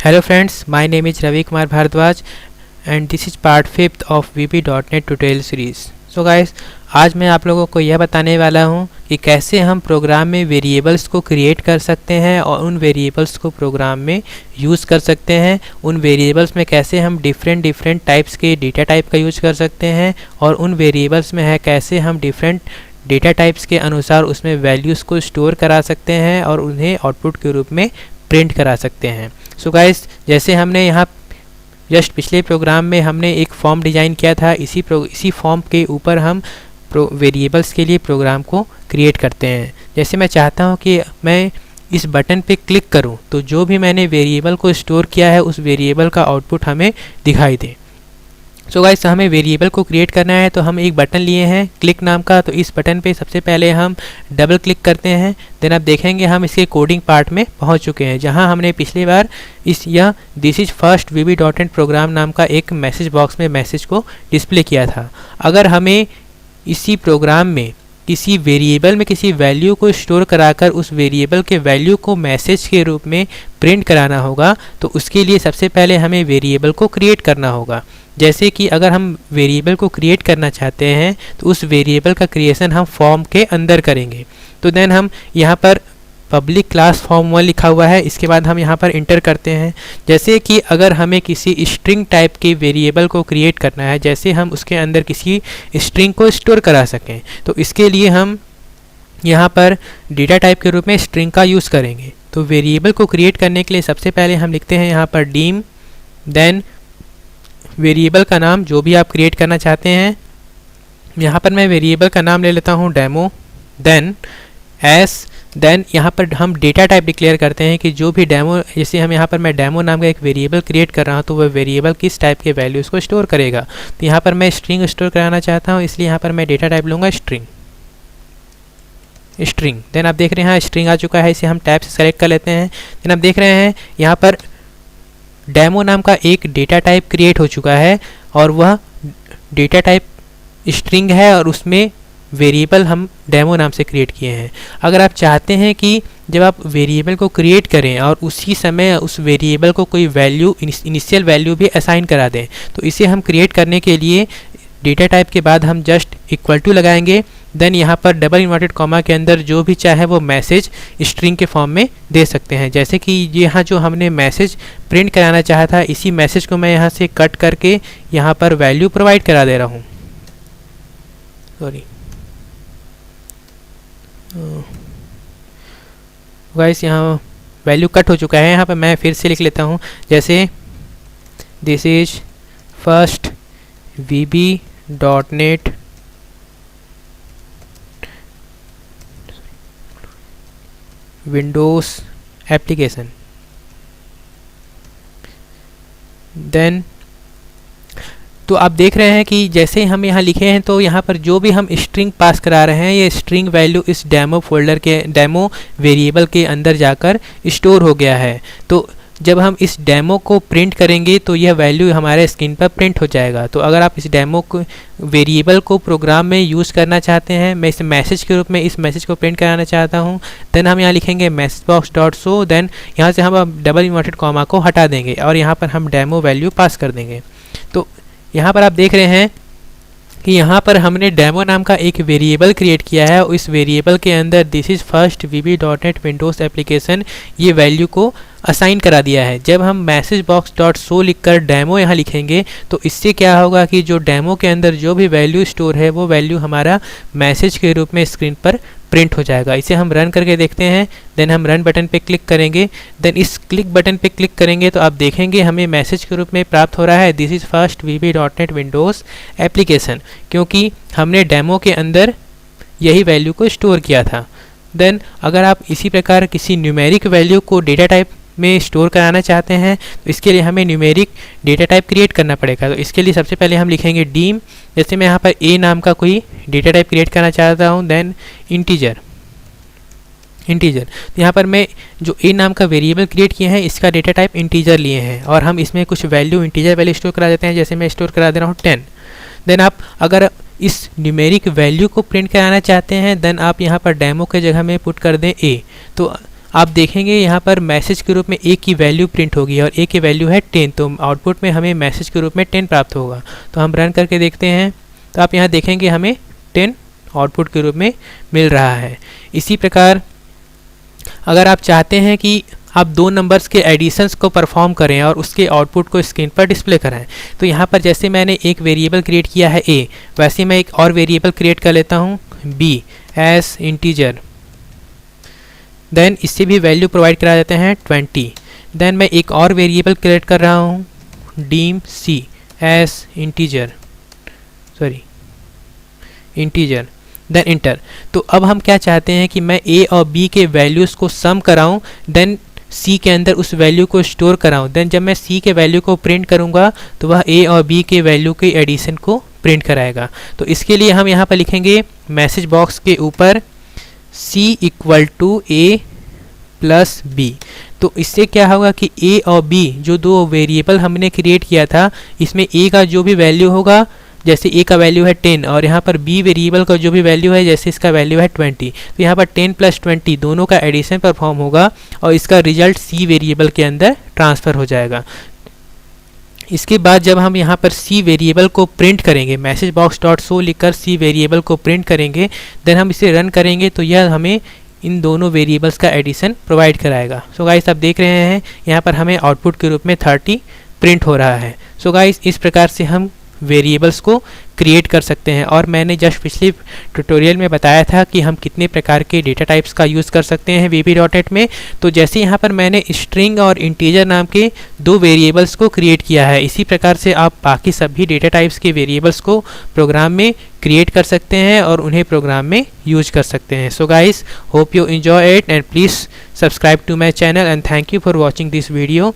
Hello friends, my name is Ravi Kumar Bhardwaj and this is part 5th of VB.NET tutorial series. So guys, आज मैं आप लोगों को यह बताने वाला हूं कि कैसे हम प्रोग्राम में वेरिएबल्स को क्रिएट कर सकते हैं और उन वेरिएबल्स को प्रोग्राम में यूज़ कर सकते हैं। उन वेरिएबल्स में कैसे हम डिफरेंट टाइप्स के डेटा टाइप का यूज़ कर सकते हैं और उन वेरिएबल्स में है कैसे हम डिफरेंट डेटा टाइप्स के अनुसार उसमें वैल्यूज़ को स्टोर करा सकते हैं और उन्हें आउटपुट के रूप में प्रिंट करा सकते हैं। सो गाइस, जैसे हमने यहाँ जस्ट पिछले प्रोग्राम में हमने एक फॉर्म डिज़ाइन किया था, इसी फॉर्म के ऊपर हम वेरिएबल्स के लिए प्रोग्राम को क्रिएट करते हैं। जैसे मैं चाहता हूँ कि मैं इस बटन पे क्लिक करूँ तो जो भी मैंने वेरिएबल को स्टोर किया है उस वेरिएबल का आउटपुट हमें दिखाई दे। सो गाइस, हमें वेरिएबल को क्रिएट करना है तो हम एक बटन लिए हैं क्लिक नाम का। तो इस बटन पे सबसे पहले हम डबल क्लिक करते हैं। देन आप देखेंगे हम इसके कोडिंग पार्ट में पहुंच चुके हैं, जहां हमने पिछली बार this is first VB.NET program नाम का एक मैसेज बॉक्स में मैसेज को डिस्प्ले किया था। अगर हमें इसी प्रोग्राम में किसी वेरिएबल में किसी वैल्यू को स्टोर कराकर उस वेरिएबल के वैल्यू को मैसेज के रूप में प्रिंट कराना होगा तो उसके लिए सबसे पहले हमें वेरिएबल को क्रिएट करना होगा। जैसे कि अगर हम वेरिएबल को क्रिएट करना चाहते हैं तो उस वेरिएबल का क्रिएशन हम फॉर्म के अंदर करेंगे। तो देन हम यहाँ पर पब्लिक क्लास फॉर्म1 लिखा हुआ है, इसके बाद हम यहाँ पर इंटर करते हैं। जैसे कि अगर हमें किसी स्ट्रिंग टाइप के वेरिएबल को क्रिएट करना है, जैसे हम उसके अंदर किसी स्ट्रिंग को स्टोर करा सकें, तो इसके लिए हम यहाँ पर डेटा टाइप के रूप में स्ट्रिंग का यूज़ करेंगे। तो वेरिएबल को क्रिएट करने के लिए सबसे पहले हम लिखते हैं यहाँ पर डीम, देन वेरिएबल का नाम जो भी आप क्रिएट करना चाहते हैं। यहाँ पर मैं वेरिएबल का नाम ले लेता हूँ डेमो, देन एस, देन यहाँ पर हम डेटा टाइप डिक्लेयर करते हैं कि जो भी डेमो, जैसे हम यहाँ पर मैं डेमो नाम का एक वेरिएबल क्रिएट कर रहा हूँ तो वह वेरिएबल किस टाइप के वैल्यूज़ को स्टोर करेगा। तो यहाँ पर मैं स्ट्रिंग स्टोर कराना चाहता हूँ, इसलिए यहाँ पर मैं डेटा टाइप लूँगा स्ट्रिंग। देन आप देख रहे हैं स्ट्रिंग आ चुका है, इसे हम टाइप से सेलेक्ट कर लेते हैं। देन आप देख रहे हैं यहाँ पर डेमो नाम का एक डेटा टाइप क्रिएट हो चुका है और वह डेटा टाइप स्ट्रिंग है और उसमें वेरिएबल हम डेमो नाम से क्रिएट किए हैं। अगर आप चाहते हैं कि जब आप वेरिएबल को क्रिएट करें और उसी समय उस वेरिएबल को कोई वैल्यू इनिशियल वैल्यू भी असाइन करा दें, तो इसे हम क्रिएट करने के लिए डेटा टाइप के बाद हम जस्ट इक्वल टू लगाएंगे। देन यहाँ पर डबल इन्वर्टेड कॉमा के अंदर जो भी चाहे वो मैसेज स्ट्रिंग के फॉर्म में दे सकते हैं। जैसे कि यहाँ जो हमने मैसेज प्रिंट कराना चाहा था, इसी मैसेज को मैं यहाँ से कट करके यहाँ पर वैल्यू प्रोवाइड करा दे रहा हूँ। सॉरी गाइस, यहाँ वैल्यू कट हो चुका है। यहाँ पर मैं फिर से लिख लेता हूँ, जैसे this is first VB.NET Windows application. Then तो आप देख रहे हैं कि जैसे हम यहाँ लिखे हैं तो यहाँ पर जो भी हम स्ट्रिंग पास करा रहे हैं ये स्ट्रिंग वैल्यू इस डेमो फोल्डर के डेमो वेरिएबल के अंदर जाकर स्टोर हो गया है। तो जब हम इस डेमो को प्रिंट करेंगे तो यह वैल्यू हमारे स्क्रीन पर प्रिंट हो जाएगा। तो अगर आप इस डेमो को वेरिएबल को प्रोग्राम में यूज़ करना चाहते हैं, मैं इस मैसेज के रूप में इस मैसेज को प्रिंट कराना चाहता हूं, देन हम यहाँ लिखेंगे message box dot show. Then यहाँ से हम डबल इन्वर्टेड कॉमा को हटा देंगे और यहाँ पर हम डेमो वैल्यू पास कर देंगे। तो यहाँ पर आप देख रहे हैं कि यहाँ पर हमने डेमो नाम का एक वेरिएबल क्रिएट किया है और इस वेरिएबल के अंदर this is first VB.NET Windows application ये वैल्यू को असाइन करा दिया है। जब हम मैसेज बॉक्स डॉट शो लिखकर डेमो यहाँ लिखेंगे तो इससे क्या होगा कि जो डेमो के अंदर जो भी वैल्यू स्टोर है वो वैल्यू हमारा मैसेज के रूप में स्क्रीन पर प्रिंट हो जाएगा। इसे हम रन करके देखते हैं। देन हम रन बटन पे क्लिक करेंगे। देन इस क्लिक बटन पे क्लिक करेंगे तो आप देखेंगे हमें मैसेज के रूप में प्राप्त हो रहा है this is first VB.NET Windows application, क्योंकि हमने डेमो के अंदर यही वैल्यू को स्टोर किया था। देन अगर आप इसी प्रकार किसी न्यूमेरिक वैल्यू को डेटा टाइप में स्टोर कराना चाहते हैं तो इसके लिए हमें न्यूमेरिक डेटा टाइप क्रिएट करना पड़ेगा। तो इसके लिए सबसे पहले हम लिखेंगे डीम, जैसे मैं यहाँ पर ए नाम का कोई डेटा टाइप क्रिएट करना चाहता हूँ, देन इंटीजर। तो यहाँ पर मैं जो ए नाम का वेरिएबल क्रिएट किए हैं इसका डेटा टाइप इंटीजर लिए हैं और हम इसमें कुछ वैल्यू इंटीजर वैल्यू स्टोर करा देते हैं। जैसे मैं स्टोर करा दे रहा हूँ 10। देन आप अगर इस न्यूमेरिक वैल्यू को प्रिंट कराना चाहते हैं देन आप यहाँ पर डेमो के जगह में पुट कर दें ए। तो आप देखेंगे यहाँ पर मैसेज के रूप में a की वैल्यू प्रिंट होगी और a की वैल्यू है 10, तो आउटपुट में हमें मैसेज के रूप में 10 प्राप्त होगा। तो हम रन करके देखते हैं, तो आप यहाँ देखेंगे हमें 10 आउटपुट के रूप में मिल रहा है। इसी प्रकार अगर आप चाहते हैं कि आप दो नंबर्स के एडिशंस को परफॉर्म करें और उसके आउटपुट को स्क्रीन पर डिस्प्ले कराएं, तो यहाँ पर जैसे मैंने एक वेरिएबल क्रिएट किया है a, वैसे मैं एक और वेरिएबल क्रिएट कर लेता हूँ b एज इंटीजर। देन इससे भी वैल्यू प्रोवाइड करा देते हैं 20। देन मैं एक और वेरिएबल क्रिएट कर रहा हूँ dim c as integer, integer, then enter. तो अब हम क्या चाहते हैं कि मैं a और b के वैल्यूज़ को सम कराऊं, देन c के अंदर उस वैल्यू को स्टोर कराऊं। देन जब मैं c के वैल्यू को प्रिंट करूंगा तो वह a और b के वैल्यू के एडिशन को प्रिंट कराएगा। तो इसके लिए हम यहाँ पर लिखेंगे मैसेज बॉक्स के ऊपर c equal to a plus b। तो इससे क्या होगा कि a और b जो दो वेरिएबल हमने क्रिएट किया था, इसमें a का जो भी वैल्यू होगा, जैसे a का वैल्यू है 10 और यहाँ पर b वेरिएबल का जो भी वैल्यू है, जैसे इसका वैल्यू है 20, तो यहाँ पर 10 प्लस 20 दोनों का एडिशन परफॉर्म होगा और इसका रिजल्ट c वेरिएबल के अंदर ट्रांसफ़र हो जाएगा। इसके बाद जब हम यहाँ पर c वेरिएबल को प्रिंट करेंगे, मैसेज बॉक्स डॉट शो लिखकर c वेरिएबल को प्रिंट करेंगे, देन हम इसे रन करेंगे तो यह हमें इन दोनों वेरिएबल्स का एडिशन प्रोवाइड कराएगा। सो गाइस आप देख रहे हैं यहाँ पर हमें आउटपुट के रूप में 30 प्रिंट हो रहा है। सो गाइस इस प्रकार से हम वेरिएबल्स को क्रिएट कर सकते हैं और मैंने जस्ट पिछले ट्यूटोरियल में बताया था कि हम कितने प्रकार के डेटा टाइप्स का यूज़ कर सकते हैं VB.NET में। तो जैसे यहाँ पर मैंने स्ट्रिंग और इंटीजर नाम के दो वेरिएबल्स को क्रिएट किया है, इसी प्रकार से आप बाकी सभी डेटा टाइप्स के वेरिएबल्स को प्रोग्राम में क्रिएट कर सकते हैं और उन्हें प्रोग्राम में यूज कर सकते हैं। So guys hope you enjoy it and please subscribe to my channel and thank you for watching this video.